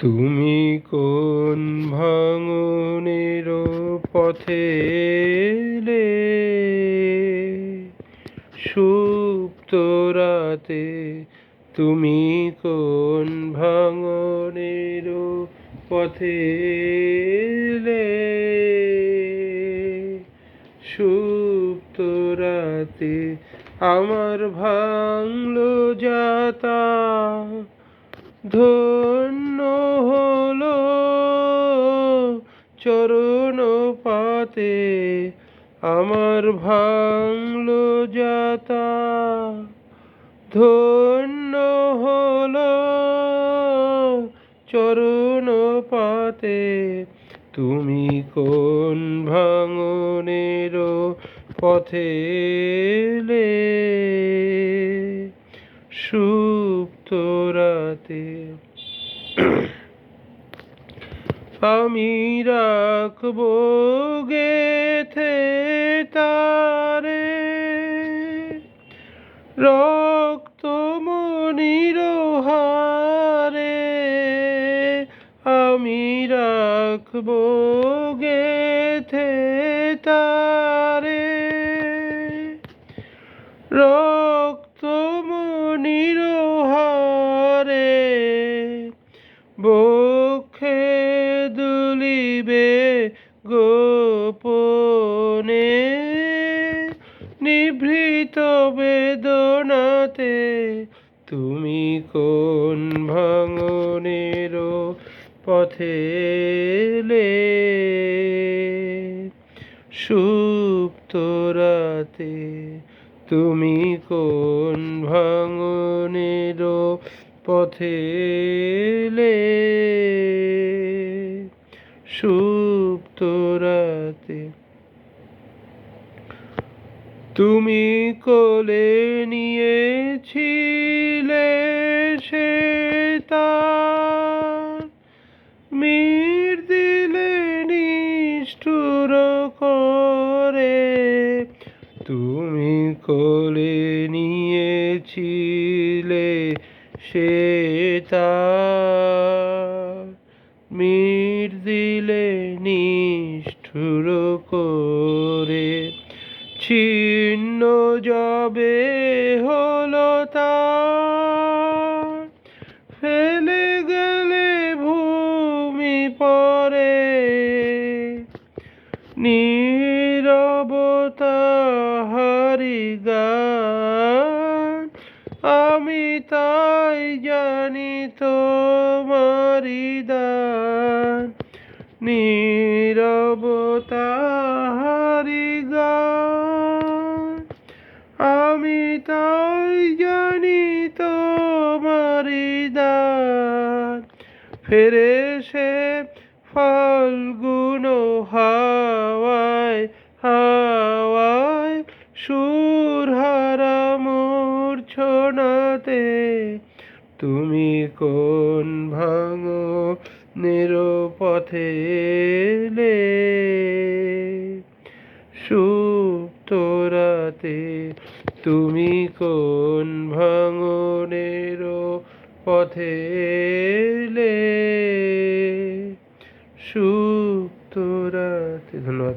তুমি কোন ভাঙনের পথে এলে সুপ্ত রাতে? তুমি কোন ভাঙনের পথে এলে সুপ্ত রাতে? আমার ভাঙলো যাতা, ধন্য হলো চরণ পাতে। আমার ভাঙলো যাতা, ধন্য হলো চরণ পাতে। তুমি কোন ভাঙনের পথে এলে সুপ্ত রাতে? আমি রাখবো গেথে তারে রক্ত মনির হারে। আমি রাখবো গেথে তারে রক্ত মনির হারে। বক্ষে দুলিবে গোপনে নিভৃত বেদনাতে। তুমি কোন ভাঙনের পথে এলে সুপ্ত রাতে? তুমি কোন ভাঙনের পথে এলে সুপ্ত রাতে? তুমি কোলে নিয়েছিলে সে তার, মির দিলে নিষ্ঠুর করে। তুমি কোলে নিয়েছিলে সে তার, মির দিলে নিষ্ঠুর করে। ছিন্ন যবে হলো তার, ফেলে গেলে ভূমি পরে। নীরবতা হারি গান, আমি তাই জানি তোমারি দান। নীরবতা হারি গান, আমি তাই জানি তোমারি দান। ফেরে সে ফাল্গুন হাওয়ায় হাওয়ায় সুরহারা মূর্ছনাতে। তুমি কোন ভাঙনের পথে এলে সুপ্ত রাতে? তুমি কোন ভাঙনের পথে এলে সুপ্ত রাতে? ধন্যবাদ।